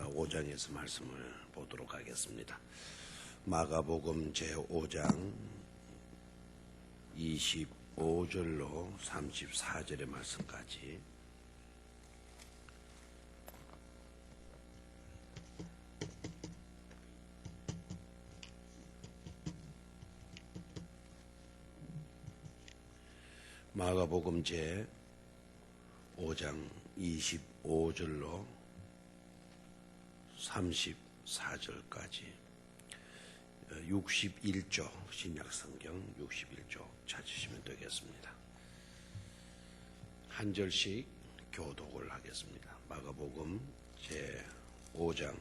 5장에서 말씀을 보도록 하겠습니다. 마가복음 제5장 25절로 34절의 말씀까지 마가복음 제 5장 25절로 34절까지 61조 신약성경 61조 찾으시면 되겠습니다. 한 절씩 교독을 하겠습니다. 마가복음 제 5장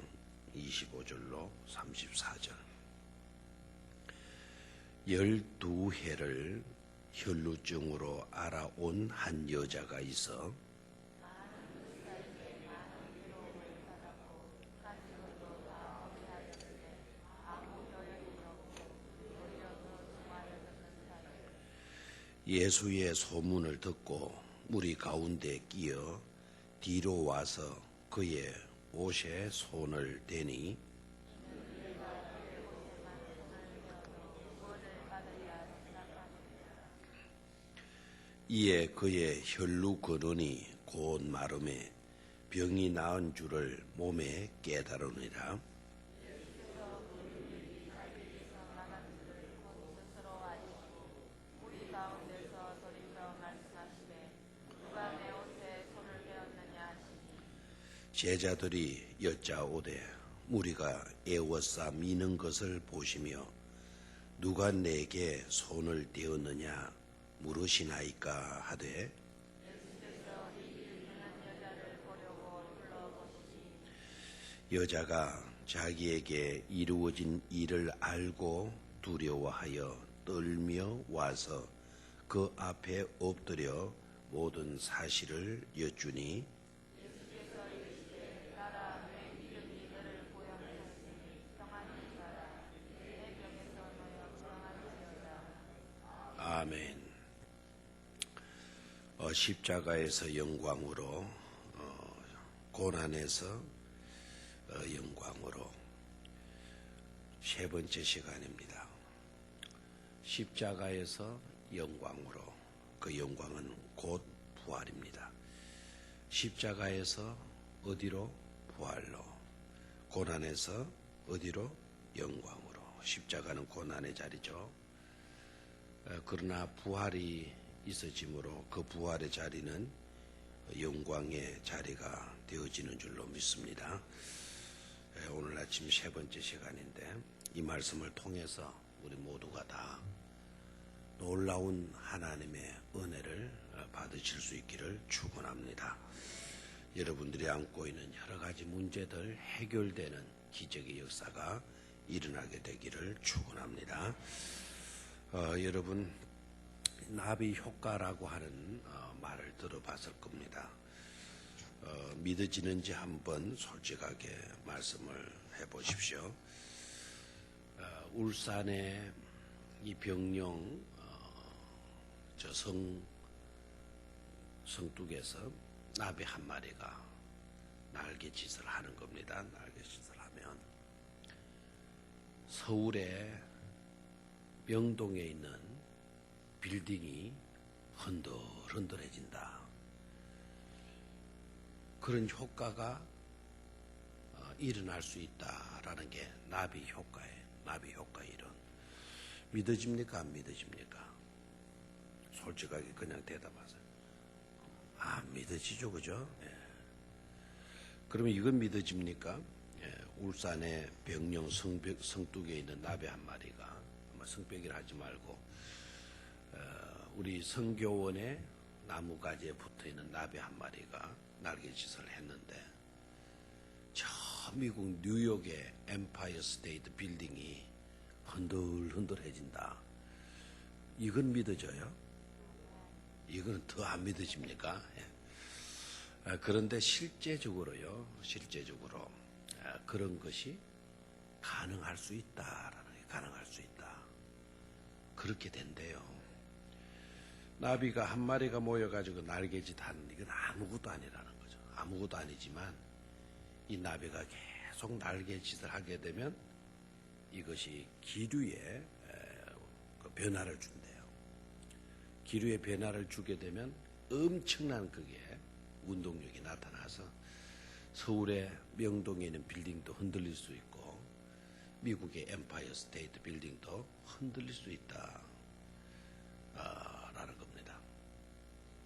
25절로 34절 12해를 혈루증으로 알아온 한 여자가 있어 예수의 소문을 듣고 무리 가운데 끼어 뒤로 와서 그의 옷에 손을 대니 이에 그의 혈루 근원이 곧 마름에 병이 나은 줄을 몸에 깨달으니라. 제자들이 여짜오되 무리가 애워싸 미는 것을 보시며 누가 내게 손을 대었느냐 물으시나이까 하되 여자가 자기에게 이루어진 일을 알고 두려워하여 떨며 와서 그 앞에 엎드려 모든 사실을 여쭈니 아멘. 십자가에서 영광으로 고난에서 영광으로 세 번째 시간입니다. 십자가에서 영광으로 그 영광은 곧 부활입니다. 십자가에서 어디로? 부활로. 고난에서 어디로? 영광으로. 십자가는 고난의 자리죠. 그러나 부활이 있어지므로 그 부활의 자리는 영광의 자리가 되어지는 줄로 믿습니다. 오늘 아침 세 번째 시간인데 이 말씀을 통해서 우리 모두가 다 놀라운 하나님의 은혜를 받으실 수 있기를 축원합니다. 여러분들이 안고 있는 여러 가지 문제들 해결되는 기적의 역사가 일어나게 되기를 축원합니다. 여러분 나비 효과라고 하는 말을 들어봤을 겁니다. 믿어지는지 한번 솔직하게 말씀을 해보십시오. 울산의 이 병영 성뚝에서 나비 한 마리가 날개짓을 하는 겁니다. 날개짓을 하면 서울의 명동에 있는 빌딩이 흔들흔들해진다. 그런 효과가 일어날 수 있다라는 게 나비 효과예요. 나비 효과 이론. 믿어집니까? 안 믿어집니까? 솔직하게 그냥 대답하세요. 안 믿어지죠, 그죠? 예. 그러면 이건 믿어집니까? 예. 울산의 병영 성뚝에 있는 나비 한 마리가 성벽이라 하지 말고 우리 성교원의 나무가지에 붙어있는 나비 한 마리가 날개짓을 했는데 저 미국 뉴욕의 엠파이어 스테이트 빌딩이 흔들흔들해진다. 이건 믿어져요? 이건 더 안 믿어집니까? 예. 그런데 실제적으로요. 실제적으로 그런 것이 가능할 수 있다라는 게 가능할 수 있다. 그렇게 된대요. 나비가 한 마리가 모여가지고 날개짓 하는 이건 아무것도 아니라는 거죠. 아무것도 아니지만 이 나비가 계속 날개짓을 하게 되면 이것이 기류에 그 변화를 준대요. 기류에 변화를 주게 되면 엄청난 그게 운동력이 나타나서 서울의 명동에 있는 빌딩도 흔들릴 수 있고 미국의 엠파이어 스테이트 빌딩도 흔들릴 수 있다 라는 겁니다.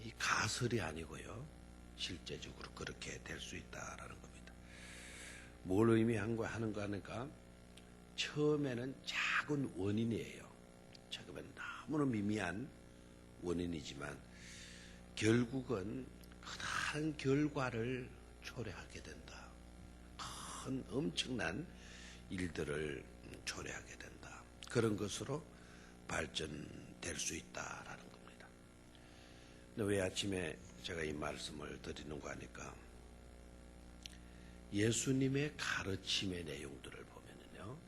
이 가설이 아니고요, 실제적으로 그렇게 될 수 있다라는 겁니다. 뭘 의미하는가 하니까 처음에는 작은 원인이에요. 처음에는 너무나 미미한 원인이지만 결국은 커다란 결과를 초래하게 된다. 큰 엄청난 일들을 초래하게 된다. 그런 것으로 발전될 수 있다라는 겁니다. 근데 왜 아침에 제가 이 말씀을 드리는가 하니까 예수님의 가르침의 내용들을 보면은요,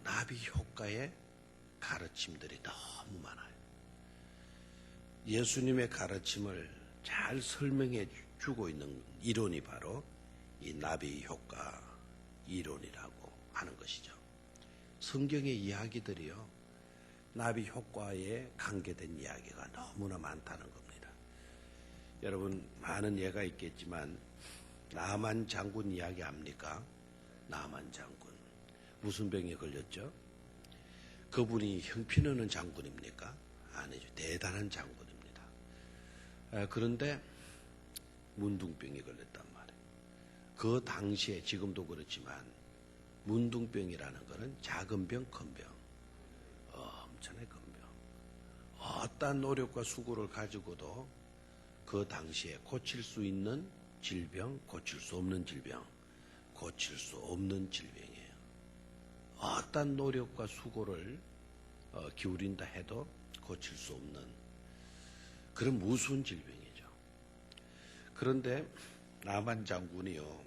나비 효과의 가르침들이 너무 많아요. 예수님의 가르침을 잘 설명해 주고 있는 이론이 바로 이 나비 효과 이론이라고 하는 것이죠. 성경의 이야기들이요, 나비 효과에 관계된 이야기가 너무나 많다는 겁니다. 여러분, 많은 예가 있겠지만 나만 장군 이야기 압니까? 나만 장군 무슨 병에 걸렸죠? 그분이 형편없는 장군입니까? 아니죠. 대단한 장군입니다. 그런데 문둥병이 걸렸단 말이에요. 그 당시에, 지금도 그렇지만 문둥병이라는 것은 작은 병, 큰 병, 엄청나게 큰 병. 어떠한 노력과 수고를 가지고도 그 당시에 고칠 수 있는 질병, 고칠 수 없는 질병, 고칠 수 없는 질병이에요. 어떠한 노력과 수고를 기울인다 해도 고칠 수 없는 그런 무서운 질병이죠. 그런데 나만 장군이요,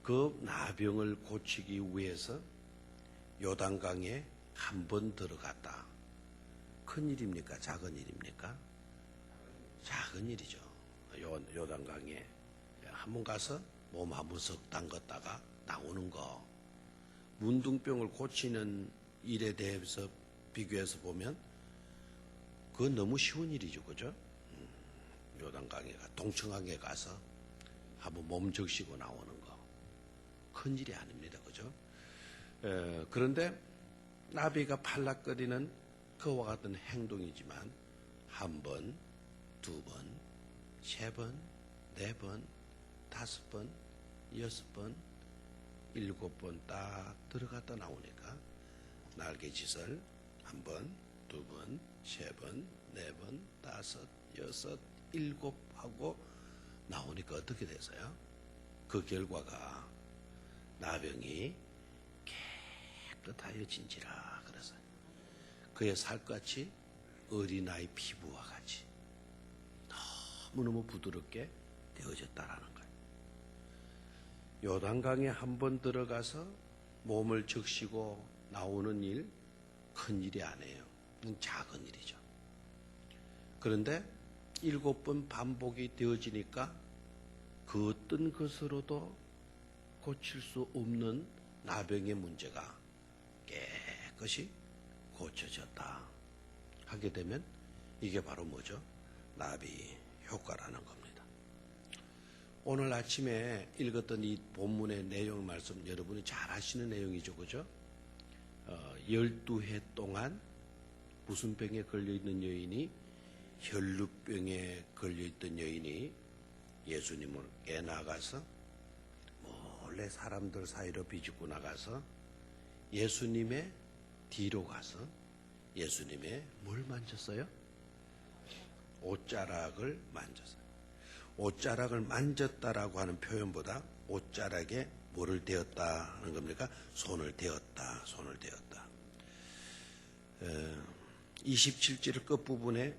그 나병을 고치기 위해서 요단강에 한 번 들어갔다. 큰 일입니까? 작은 일입니까? 작은 일이죠. 요단강에 한 번 가서 몸 한 번 석 담갔다가 나오는 거, 문둥병을 고치는 일에 대해서 비교해서 보면 그건 너무 쉬운 일이죠. 그죠? 요단강에 동청강에 가서 한번 몸 적시고 나오는 거 큰 일이 아닙니다. 그죠? 그런데 나비가 팔락거리는 그와 같은 행동이지만 한 번, 두 번, 세 번, 네 번, 다섯 번, 여섯 번, 일곱 번 딱 들어갔다 나오니까 날개짓을 한 번, 두 번, 세 번, 네 번, 다섯, 여섯, 일곱 하고 나오니까 어떻게 돼서요? 그 결과가 나병이 깨끗하여진지라 그래서 그의 살같이 어린아이 피부와 같이 너무너무 부드럽게 되어졌다라는 거예요. 요단강에 한 번 들어가서 몸을 적시고 나오는 일, 큰 일이 아니에요. 작은 일이죠. 그런데 7번 반복이 되어지니까 그 어떤 것으로도 고칠 수 없는 나병의 문제가 깨끗이 고쳐졌다 하게 되면 이게 바로 뭐죠? 나비 효과라는 겁니다. 오늘 아침에 읽었던 이 본문의 내용 말씀 여러분이 잘 아시는 내용이죠. 그죠? 12해 동안 무슨 병에 걸려있는 여인이, 혈루병에 걸려있던 여인이 예수님께 나가서 몰래 사람들 사이로 비집고 나가서 예수님의 뒤로 가서 예수님의 뭘 만졌어요? 옷자락을 만졌어요. 옷자락을 만졌다라고 하는 표현보다 옷자락에 뭐를 대었다는 겁니까? 손을 대었다, 손을 대었다. 27절 끝부분에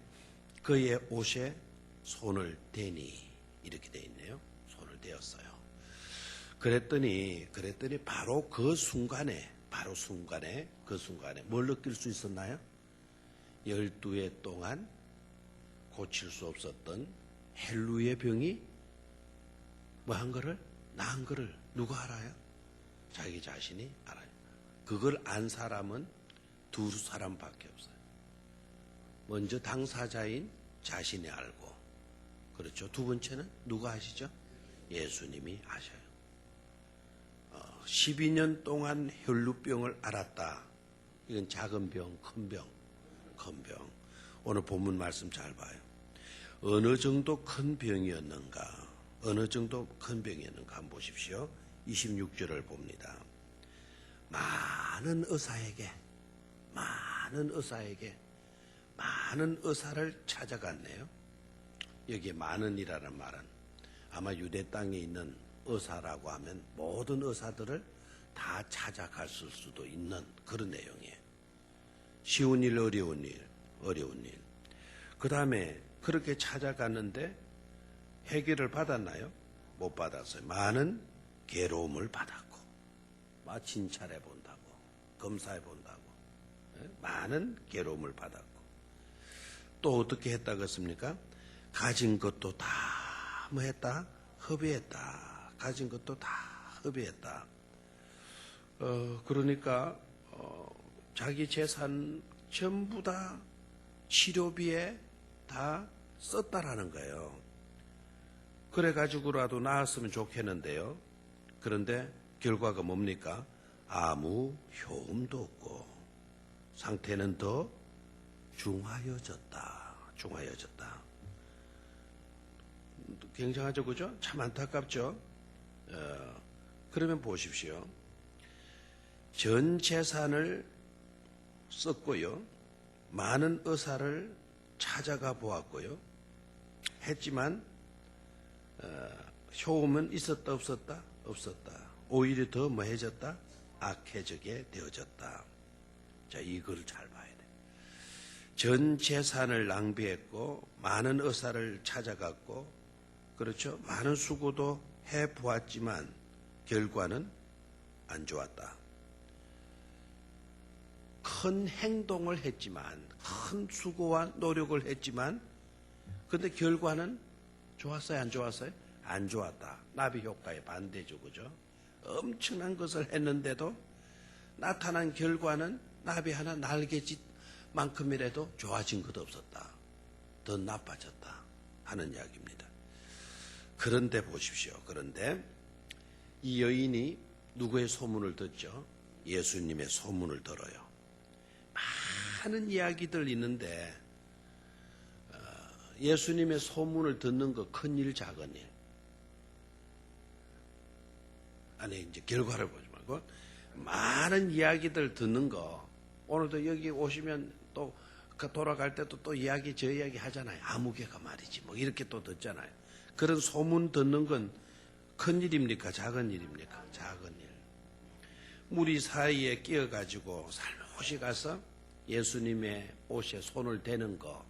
그의 옷에 손을 대니 이렇게 돼 있네요. 손을 대었어요. 그랬더니 바로 그 순간에 뭘 느낄 수 있었나요? 12해 동안 고칠 수 없었던 헬루의 병이 뭐 한 거를 낳은 거를 누가 알아요? 자기 자신이 알아요. 그걸 안 사람은 두 사람밖에 없어요. 먼저 당사자인 자신이 알고, 그렇죠. 두 번째는 누가 아시죠? 예수님이 아셔요. 12년 동안 혈루병을 앓았다. 이건 작은 병, 큰 병, 큰 병. 오늘 본문 말씀 잘 봐요. 어느 정도 큰 병이었는가? 어느 정도 큰 병이었는가 한번 보십시오. 26절을 봅니다. 많은 의사를 찾아갔네요. 여기에 많은이라는 말은 아마 유대 땅에 있는 의사라고 하면 모든 의사들을 다 찾아갔을 수도 있는 그런 내용이에요. 쉬운 일, 어려운 일. 그 다음에 그렇게 찾아갔는데 해결을 받았나요? 못 받았어요. 많은 괴로움을 받았고, 진찰해 본다고, 검사해 본다고, 많은 괴로움을 받았고, 또 어떻게 했다고 했습니까? 가진 것도 다 뭐했다? 허비했다. 가진 것도 다 허비했다. 그러니까 자기 재산 전부 다 치료비에 다 썼다라는 거예요. 그래가지고라도 나았으면 좋겠는데요. 그런데 결과가 뭡니까? 아무 효험도 없고 상태는 더 중하여졌다. 굉장하죠, 그죠? 참 안타깝죠? 그러면 보십시오. 전 재산을 썼고요. 많은 의사를 찾아가 보았고요. 했지만 효험은 있었다 없었다? 없었다. 오히려 더 뭐해졌다? 악해지게 되어졌다. 자, 이걸 잘 봐야 돼. 전 재산을 낭비했고 많은 의사를 찾아갔고, 그렇죠? 많은 수고도 해보았지만 결과는 안 좋았다. 큰 행동을 했지만, 큰 수고와 노력을 했지만, 근데 결과는 좋았어요, 안 좋았어요? 안 좋았다. 나비 효과에 반대죠, 그죠? 엄청난 것을 했는데도 나타난 결과는 나비 하나 날개짓만큼이라도 좋아진 것 없었다. 더 나빠졌다 하는 이야기입니다. 그런데 보십시오. 그런데 이 여인이 누구의 소문을 듣죠? 예수님의 소문을 들어요. 많은 이야기들 있는데 예수님의 소문을 듣는 거 큰일 작은 일. 아니 이제 결과를 보지 말고 많은 이야기들 듣는 거. 오늘도 여기 오시면 또 돌아갈 때도 또 이야기 저 이야기 하잖아요. 아무개가 말이지 뭐 이렇게 또 듣잖아요. 그런 소문 듣는 건 큰일입니까? 작은 일입니까? 작은 일. 무리 사이에 끼어가지고 살며시 가서 예수님의 옷에 손을 대는 거,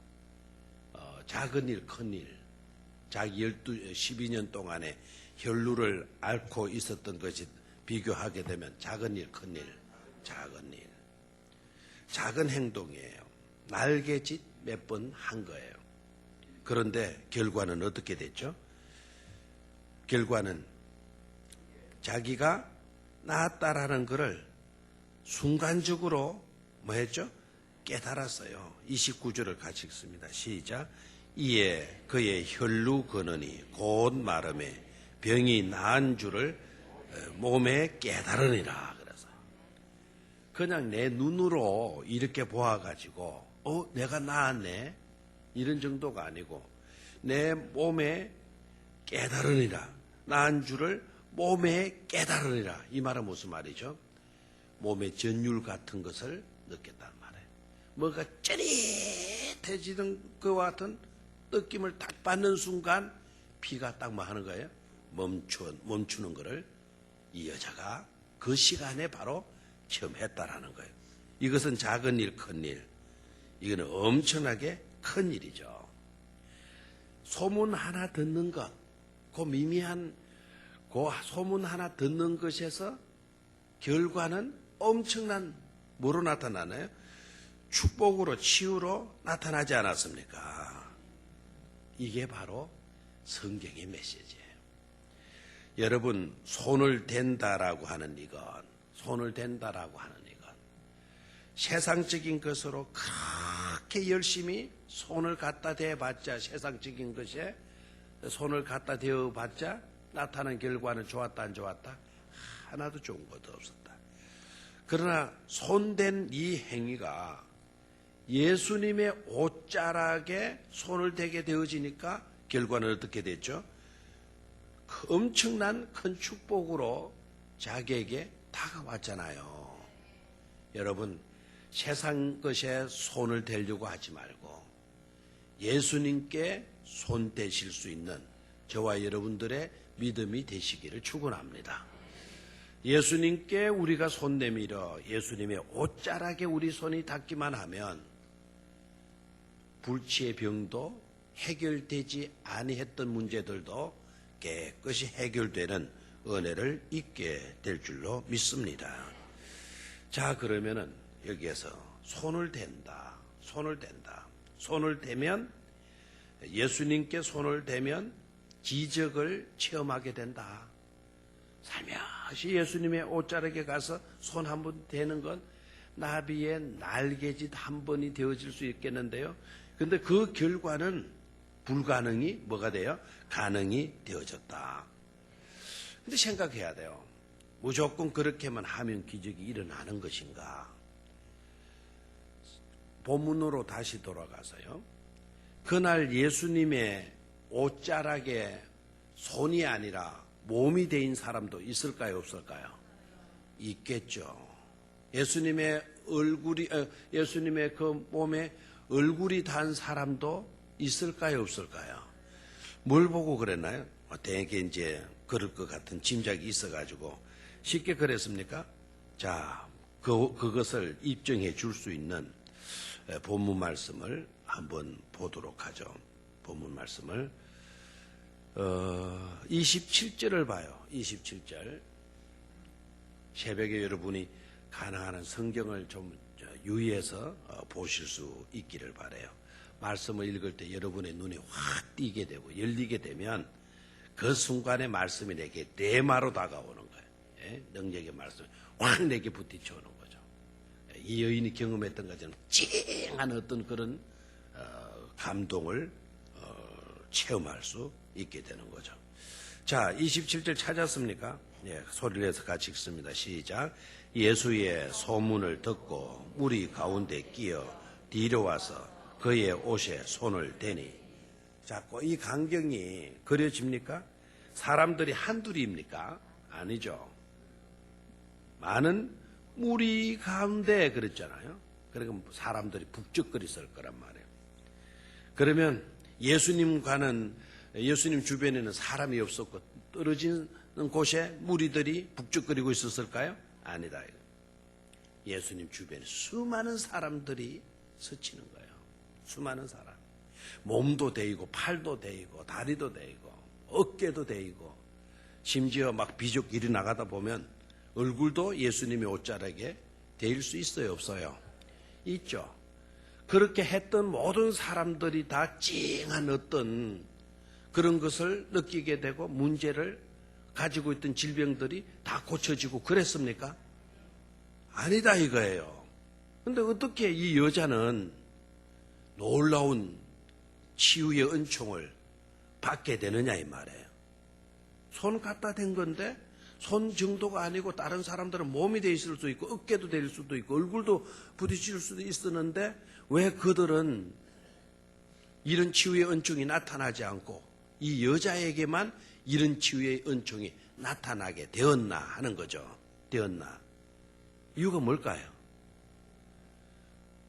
작은 일, 큰 일. 자기 12년 동안에 혈루를 앓고 있었던 것이 비교하게 되면 작은 일, 큰 일, 작은 일. 작은 행동이에요. 날개짓 몇 번 한 거예요. 그런데 결과는 어떻게 됐죠? 결과는 자기가 나았다라는 것을 순간적으로 뭐 했죠? 깨달았어요. 29절을 같이 읽습니다. 시작. 이에 그의 혈루 근원이 곧 마름에 병이 나은 줄을 몸에 깨달으니라. 그래서 그냥 내 눈으로 이렇게 보아가지고 내가 나았네 이런 정도가 아니고 내 몸에 깨달으니라. 나은 줄을 몸에 깨달으니라. 이 말은 무슨 말이죠? 몸에 전율 같은 것을 느꼈단 말이에요. 뭐가 찌릿해지는 것과 같은 느낌을 딱 받는 순간 피가 딱 뭐 하는 거예요? 멈추는 거를 이 여자가 그 시간에 바로 처음 했다라는 거예요. 이것은 작은 일, 큰 일. 이거는 엄청나게 큰 일이죠. 소문 하나 듣는 것, 그 미미한 그 소문 하나 듣는 것에서 결과는 엄청난 뭐로 나타나나요? 축복으로, 치유로 나타나지 않았습니까? 이게 바로 성경의 메시지예요. 여러분, 손을 댄다라고 하는 이건, 손을 댄다라고 하는 이건, 세상적인 것으로 그렇게 열심히 손을 갖다 대봤자, 세상적인 것에 손을 갖다 대어봤자 나타난 결과는 좋았다 안 좋았다? 하나도 좋은 것도 없었다. 그러나 손댄 이 행위가 예수님의 옷자락에 손을 대게 되어지니까 결과는 어떻게 됐죠? 엄청난 큰 축복으로 자기에게 다가왔잖아요. 여러분, 세상 것에 손을 대려고 하지 말고 예수님께 손 대실 수 있는 저와 여러분들의 믿음이 되시기를 축원합니다. 예수님께 우리가 손 내밀어 예수님의 옷자락에 우리 손이 닿기만 하면 불치의 병도 해결되지 아니했던 문제들도 깨끗이 해결되는 은혜를 잊게 될 줄로 믿습니다. 자, 그러면은 여기에서 손을 댄다. 손을 댄다. 손을 대면, 예수님께 손을 대면 기적을 체험하게 된다. 살며시 예수님의 옷자락에 가서 손 한 번 대는 건 나비의 날개짓 한 번이 되어질 수 있겠는데요. 근데 그 결과는 불가능이 뭐가 돼요? 가능이 되어졌다. 근데 생각해야 돼요. 무조건 그렇게만 하면 기적이 일어나는 것인가? 본문으로 다시 돌아가서요. 그날 예수님의 옷자락에 손이 아니라 몸이 대인 사람도 있을까요, 없을까요? 있겠죠. 예수님의 그 몸에 얼굴이 단 사람도 있을까요, 없을까요? 뭘 보고 그랬나요? 대개 이제 그럴 것 같은 짐작이 있어가지고 쉽게 그랬습니까? 자, 그것을 입증해 줄 수 있는 본문 말씀을 한번 보도록 하죠. 본문 말씀을 27절을 봐요. 27절. 새벽에 여러분이 가능한 성경을 좀 유의해서 보실 수 있기를 바라요. 말씀을 읽을 때 여러분의 눈이 확 띄게 되고 열리게 되면 그 순간에 말씀이 내게 대마로 다가오는 거예요. 예? 능력의 말씀이 확 내게 부딪혀오는 거죠. 이 여인이 경험했던 것처럼 찡한 어떤 그런 감동을 체험할 수 있게 되는 거죠. 자, 27절 찾았습니까? 예, 소리를 내서 같이 읽습니다. 시작. 예수의 소문을 듣고 무리 가운데 끼어 뒤로 와서 그의 옷에 손을 대니. 자꾸 이 광경이 그려집니까? 사람들이 한둘입니까? 아니죠. 많은 무리 가운데 그랬잖아요. 그러니까 사람들이 북적거렸을 거란 말이에요. 그러면 예수님 주변에는 사람이 없었고 떨어지는 곳에 무리들이 북적거리고 있었을까요? 아니다. 예수님 주변에 수많은 사람들이 스치는 거예요. 수많은 사람. 몸도 데이고 팔도 데이고 다리도 데이고 어깨도 데이고 심지어 막 비좁 길이 나가다 보면 얼굴도 예수님의 옷자락에 데일 수 있어요, 없어요? 있죠. 그렇게 했던 모든 사람들이 다 찡한 어떤 그런 것을 느끼게 되고 문제를 가지고 있던 질병들이 다 고쳐지고 그랬습니까? 아니다 이거예요. 근데 어떻게 이 여자는 놀라운 치유의 은총을 받게 되느냐 이 말이에요. 손 갖다 댄 건데 손 정도가 아니고 다른 사람들은 몸이 돼 있을 수도 있고 어깨도 될 수도 있고 얼굴도 부딪힐 수도 있었는데 왜 그들은 이런 치유의 은총이 나타나지 않고 이 여자에게만 이런 치유의 은총이 나타나게 되었나 하는 거죠. 되었나. 이유가 뭘까요?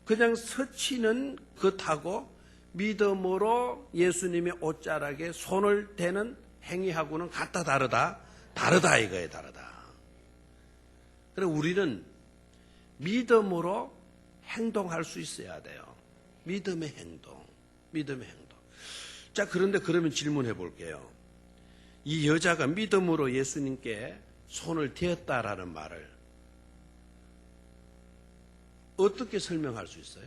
그냥 스치는 것하고 믿음으로 예수님의 옷자락에 손을 대는 행위하고는 같다 다르다? 다르다 이거예요. 다르다. 그래서 우리는 믿음으로 행동할 수 있어야 돼요. 믿음의 행동. 믿음의 행동. 자, 그런데 그러면 질문해 볼게요. 이 여자가 믿음으로 예수님께 손을 대었다라는 말을 어떻게 설명할 수 있어요?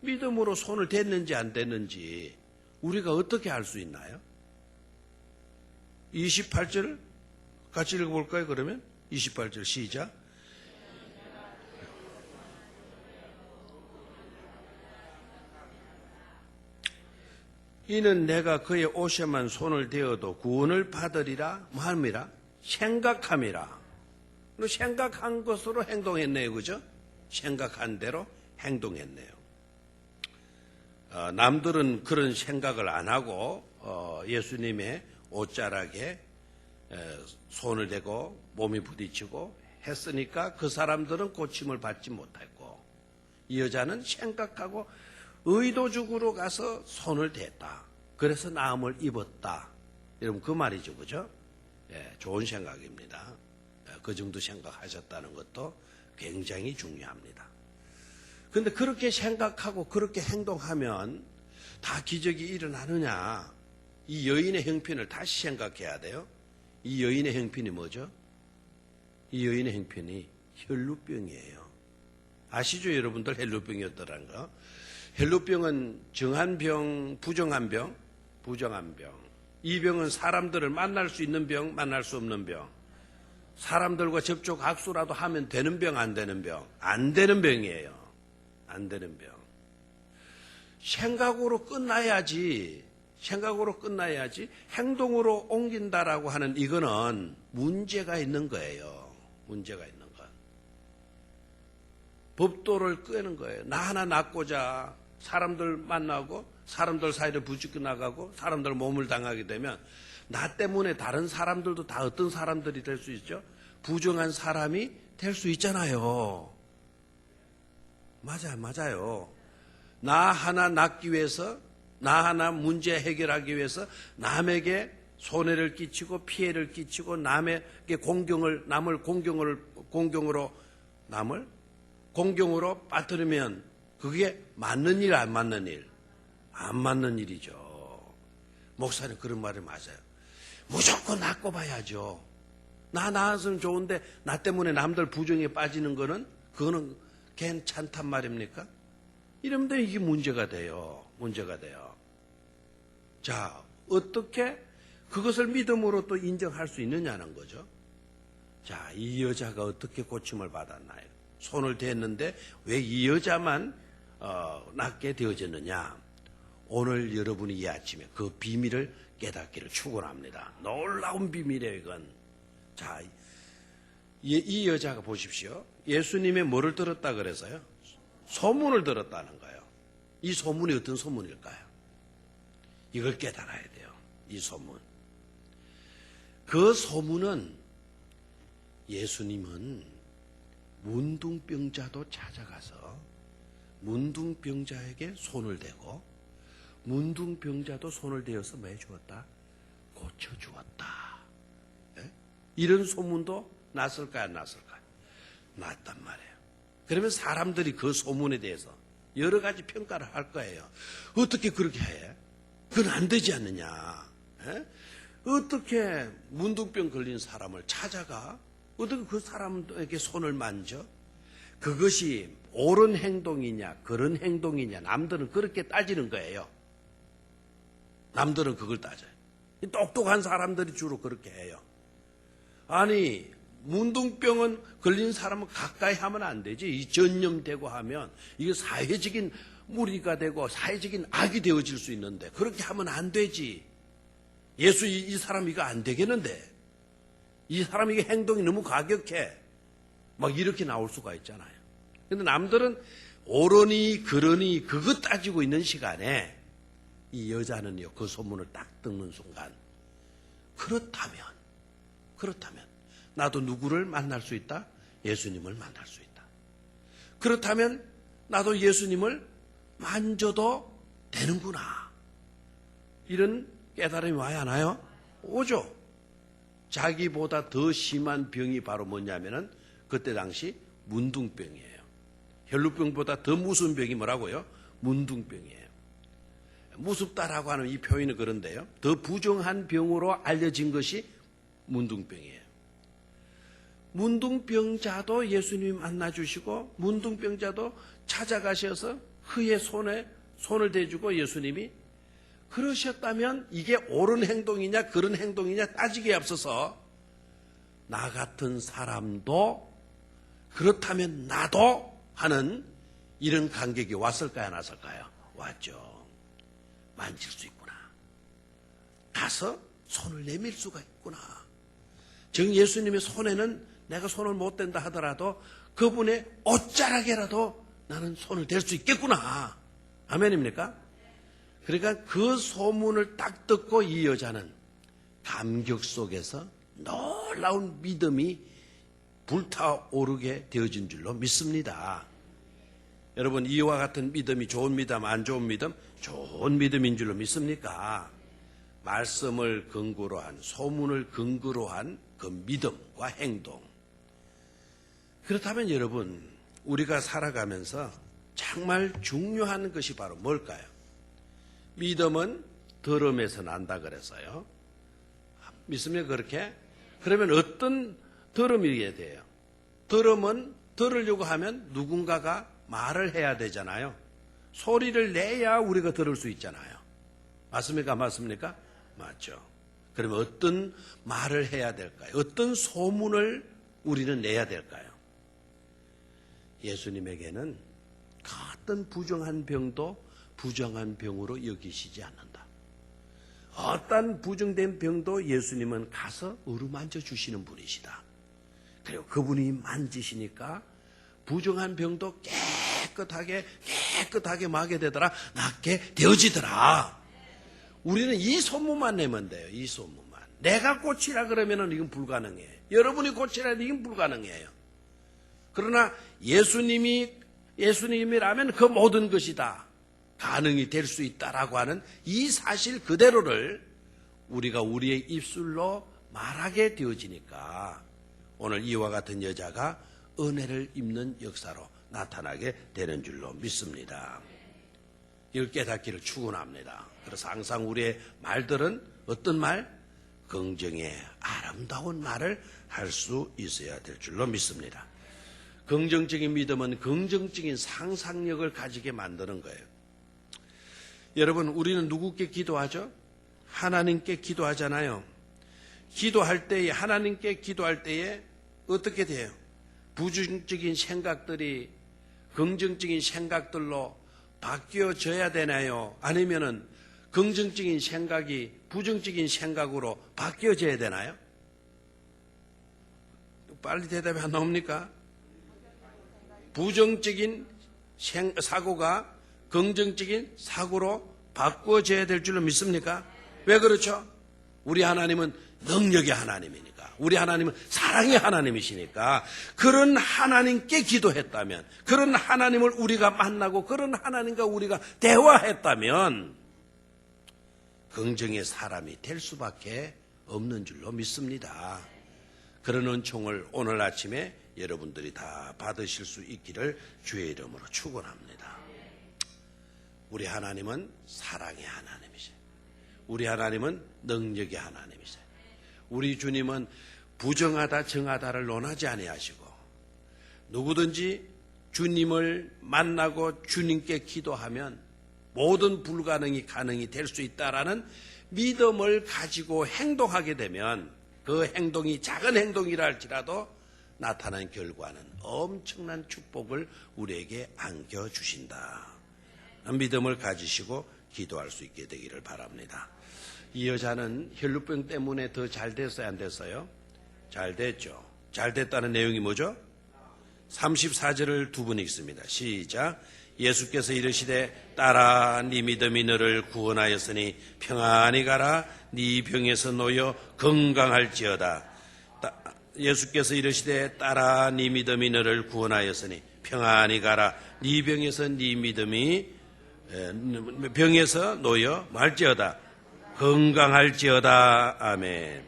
믿음으로 손을 댔는지 안 댔는지 우리가 어떻게 알 수 있나요? 28절 같이 읽어볼까요, 그러면? 28절 시작. 이는 내가 그의 옷에만 손을 대어도 구원을 받으리라, 뭐 함이라? 생각함이라. 생각한 것으로 행동했네요, 그죠? 생각한 대로 행동했네요. 남들은 그런 생각을 안 하고 예수님의 옷자락에 손을 대고 몸이 부딪히고 했으니까 그 사람들은 고침을 받지 못했고, 이 여자는 생각하고 의도적으로 가서 손을 댔다. 그래서 나음을 입었다. 여러분 그 말이죠, 그죠? 예, 좋은 생각입니다. 그 정도 생각하셨다는 것도 굉장히 중요합니다. 그런데 그렇게 생각하고 그렇게 행동하면 다 기적이 일어나느냐? 이 여인의 형편을 다시 생각해야 돼요. 이 여인의 형편이 뭐죠? 이 여인의 형편이 혈루병이에요. 아시죠, 여러분들? 혈루병이었더라는 거. 혈루병은 정한 병, 부정한 병, 부정한 병. 이 병은 사람들을 만날 수 있는 병, 만날 수 없는 병. 사람들과 접촉 악수라도 하면 되는 병, 안 되는 병. 안 되는 병이에요. 안 되는 병. 생각으로 끝나야지. 생각으로 끝나야지. 행동으로 옮긴다라고 하는 이거는 문제가 있는 거예요. 문제가 있는 거. 법도를 끄는 거예요. 나 하나 낳고자 사람들 만나고 사람들 사이를 부딪혀 나가고 사람들 몸을 당하게 되면 나 때문에 다른 사람들도 다 어떤 사람들이 될 수 있죠? 부정한 사람이 될 수 있잖아요. 맞아요. 나 하나 낳기 위해서, 나 하나 문제 해결하기 위해서 남에게 손해를 끼치고 피해를 끼치고 남에게 남을 공경으로 빠뜨리면 그게 맞는 일, 안 맞는 일? 안 맞는 일이죠. 목사님 그런 말이 맞아요. 무조건 낳고 봐야죠. 나 낳았으면 좋은데 나 때문에 남들 부정에 빠지는 거는 그거는 괜찮단 말입니까? 이러면 이게 문제가 돼요. 자, 어떻게 그것을 믿음으로 또 인정할 수 있느냐는 거죠. 자, 이 여자가 어떻게 고침을 받았나요? 손을 댔는데 왜 이 여자만 낫게 되어졌느냐? 오늘 여러분이 이 아침에 그 비밀을 깨닫기를 축원합니다. 놀라운 비밀이에요, 이건. 자, 이 여자가 보십시오. 예수님의 뭐를 들었다 그래서요? 소문을 들었다는 거예요. 이 소문이 어떤 소문일까요? 이걸 깨달아야 돼요. 이 소문. 그 소문은 예수님은 문둥병자도 찾아가서 문둥병자에게 손을 대고 문둥병자도 손을 대어서 뭐 해주었다? 고쳐주었다. 네? 이런 소문도 났을까요, 안 났을까요? 났단 말이에요. 그러면 사람들이 그 소문에 대해서 여러 가지 평가를 할 거예요. 어떻게 그렇게 해? 그건 안 되지 않느냐? 네? 어떻게 문둥병 걸린 사람을 찾아가? 어떻게 그 사람에게 손을 만져? 그것이 옳은 행동이냐, 그런 행동이냐, 남들은 그렇게 따지는 거예요. 남들은 그걸 따져요. 똑똑한 사람들이 주로 그렇게 해요. 아니, 문둥병은 걸린 사람은 가까이 하면 안 되지. 이 전염되고 하면 이게 사회적인 무리가 되고 사회적인 악이 되어질 수 있는데 그렇게 하면 안 되지. 예수 이 사람 이거 안 되겠는데. 이 사람 이게 행동이 너무 과격해. 막 이렇게 나올 수가 있잖아요. 근데 남들은 옳으니 그러니 그거 따지고 있는 시간에 이 여자는요, 그 소문을 딱 듣는 순간 그렇다면 나도 누구를 만날 수 있다? 예수님을 만날 수 있다. 그렇다면 나도 예수님을 만져도 되는구나. 이런 깨달음이 와야 하나요? 오죠. 자기보다 더 심한 병이 바로 뭐냐면은 그때 당시 문둥병이에요. 혈루병보다 더 무서운 병이 뭐라고요? 문둥병이에요. 무섭다라고 하는 이 표현은 그런데요. 더 부정한 병으로 알려진 것이 문둥병이에요. 문둥병자도 예수님이 만나주시고 문둥병자도 찾아가셔서 그의 손에 손을 대주고 예수님이 그러셨다면 이게 옳은 행동이냐 그런 행동이냐 따지기에 앞서서 나 같은 사람도 그렇다면 나도 하는 이런 감격이 왔을까요, 안 왔을까요? 왔죠. 만질 수 있구나. 가서 손을 내밀 수가 있구나. 정 예수님의 손에는 내가 손을 못 댄다 하더라도 그분의 옷자락에라도 나는 손을 댈 수 있겠구나. 아멘입니까? 그러니까 그 소문을 딱 듣고 이 여자는 감격 속에서 놀라운 믿음이 불타오르게 되어진 줄로 믿습니다. 여러분, 이와 같은 믿음이 좋은 믿음, 안 좋은 믿음? 좋은 믿음인 줄로 믿습니까? 말씀을 근거로 한, 소문을 근거로 한 그 믿음과 행동. 그렇다면 여러분, 우리가 살아가면서 정말 중요한 것이 바로 뭘까요? 믿음은 들음에서 난다 그랬어요. 믿습니까, 그렇게? 그러면 어떤 들음이게 돼요? 들음은 들으려고 하면 누군가가 말을 해야 되잖아요. 소리를 내야 우리가 들을 수 있잖아요. 맞습니까? 맞습니까? 맞죠. 그러면 어떤 말을 해야 될까요? 어떤 소문을 우리는 내야 될까요? 예수님에게는 어떤 부정한 병도 부정한 병으로 여기시지 않는다. 어떤 부정된 병도 예수님은 가서 어루만져 주시는 분이시다. 그리고 그분이 만지시니까 부정한 병도 깨끗하게 마게 되더라. 낫게 되어지더라. 우리는 이 소문만 내면 돼요. 이 소문만. 내가 고치라 그러면은 이건 불가능해요. 여러분이 고치라 이건 불가능해요. 그러나 예수님이라면 그 모든 것이 다 가능이 될 수 있다라고 하는 이 사실 그대로를 우리가 우리의 입술로 말하게 되어지니까 오늘 이와 같은 여자가 은혜를 입는 역사로 나타나게 되는 줄로 믿습니다. 이걸 깨닫기를 축원합니다. 그래서 항상 우리의 말들은 어떤 말? 긍정의 아름다운 말을 할 수 있어야 될 줄로 믿습니다. 긍정적인 믿음은 긍정적인 상상력을 가지게 만드는 거예요. 여러분, 우리는 누구께 기도하죠? 하나님께 기도하잖아요. 기도할 때에, 하나님께 기도할 때에 어떻게 돼요? 부정적인 생각들이 긍정적인 생각들로 바뀌어져야 되나요? 아니면은 긍정적인 생각이 부정적인 생각으로 바뀌어져야 되나요? 빨리 대답이 안 나옵니까? 부정적인 사고가 긍정적인 사고로 바꾸어져야 될 줄로 믿습니까? 왜 그렇죠? 우리 하나님은 능력의 하나님이니까. 우리 하나님은 사랑의 하나님이시니까 그런 하나님께 기도했다면, 그런 하나님을 우리가 만나고 그런 하나님과 우리가 대화했다면 긍정의 사람이 될 수밖에 없는 줄로 믿습니다. 그런 은총을 오늘 아침에 여러분들이 다 받으실 수 있기를 주의 이름으로 축원합니다. 우리 하나님은 사랑의 하나님이세요. 우리 하나님은 능력의 하나님이세요. 우리 주님은 부정하다 정하다를 논하지 아니하시고 누구든지 주님을 만나고 주님께 기도하면 모든 불가능이 가능이 될 수 있다라는 믿음을 가지고 행동하게 되면 그 행동이 작은 행동이라 할지라도 나타난 결과는 엄청난 축복을 우리에게 안겨주신다. 믿음을 가지시고 기도할 수 있게 되기를 바랍니다. 이 여자는 혈루병 때문에 더 잘 됐어요, 안 됐어요? 잘 됐죠. 잘 됐다는 내용이 뭐죠? 34절을 두 번 읽습니다. 시작. 예수께서 이르시되 딸아 네 믿음이 너를 구원하였으니 평안히 가라. 네 병에서 놓여 건강할지어다. 예수께서 이르시되 딸아 네 믿음이 너를 구원하였으니 평안히 가라. 네 병에서 네 믿음이 병에서 놓여 말지어다. 건강할지어다. 아멘.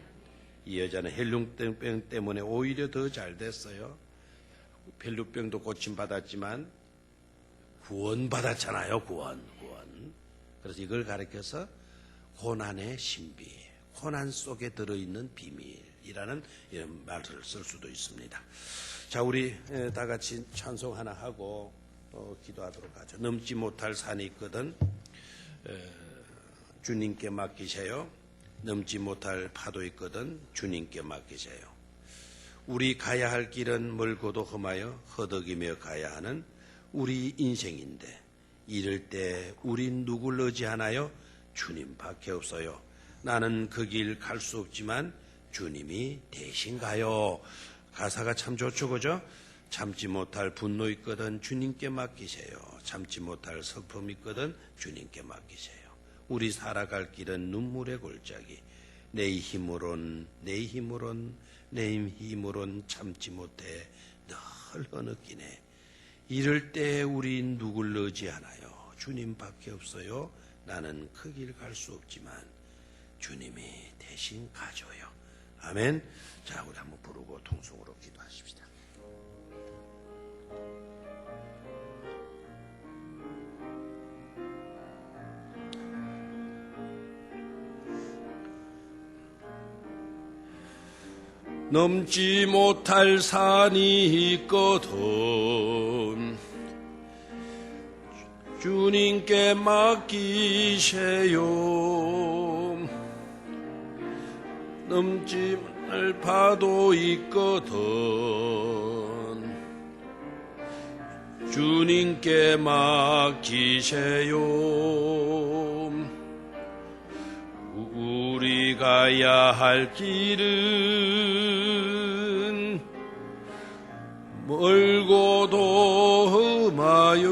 이 여자는 혈루병 때문에 오히려 더 잘 됐어요. 혈루병도 고침받았지만 구원받았잖아요. 구원. 그래서 이걸 가리켜서 고난의 신비, 고난 속에 들어있는 비밀이라는 이런 말을 쓸 수도 있습니다. 자, 우리 다 같이 찬송 하나 하고 기도하도록 하죠. 넘지 못할 산이 있거든 주님께 맡기세요. 넘지 못할 파도 있거든 주님께 맡기세요. 우리 가야 할 길은 멀고도 험하여 허덕이며 가야 하는 우리 인생인데 이럴 때 우린 누굴 의지하나요? 주님밖에 없어요. 나는 그 길 갈 수 없지만 주님이 대신 가요. 가사가 참 좋죠, 그죠? 참지 못할 분노 있거든 주님께 맡기세요. 참지 못할 슬픔 있거든 주님께 맡기세요. 우리 살아갈 길은 눈물의 골짜기. 내 힘으론 참지 못해 늘 흐느끼네. 이럴 때 우리 누굴 의지하나요? 주님밖에 없어요. 나는 그 길 갈 수 없지만 주님이 대신 가줘요. 아멘. 자, 우리 한번 부르고 통성으로 기도하십시다. 넘지 못할 산이 있거든 주님께 맡기세요. 넘지 못할 파도 있거든 주님께 맡기세요. 우리 가야 할 길은 멀고도 험하여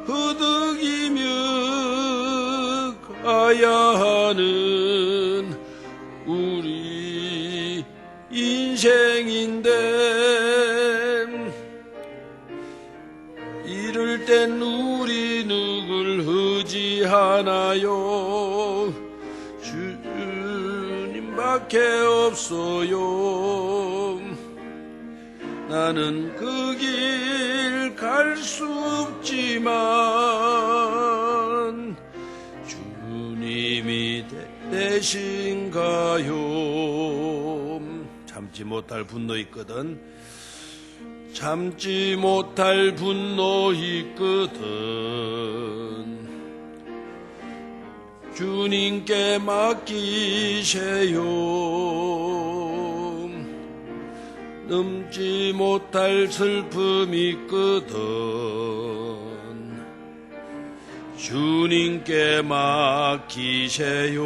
허덕이며 가야 하는 우리 인생인데 이럴 땐 우리 누굴 의지하나요? 주님밖에 없어요. 나는 그 길 갈 수 없지만 주님이 대신 가요. 참지 못할 분노 있거든 참지 못할 분노 있거든 주님께 맡기세요. 넘지 못할 슬픔 있거든 주님께 맡기세요.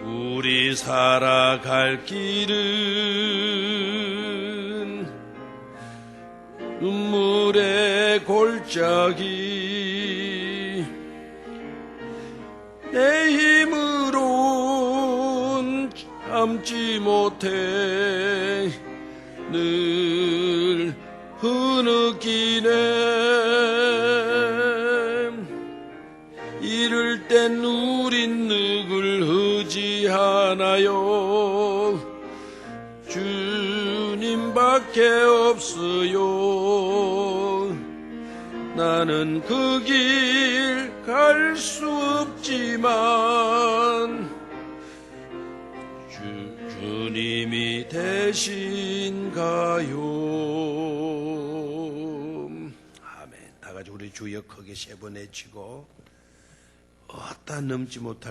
우리 살아갈 길은 눈물의 골짜기 내 힘으론 참지 못해 늘 흐느끼네. 이럴 땐 우린 누굴 의지하나요? 주님밖에 없어요. 나는 그 길 갈 수 없지만 주님이 대신 가요. 아멘. 다 같이 우리 주여 크게 세 번 외치고 어떠한 넘지 못할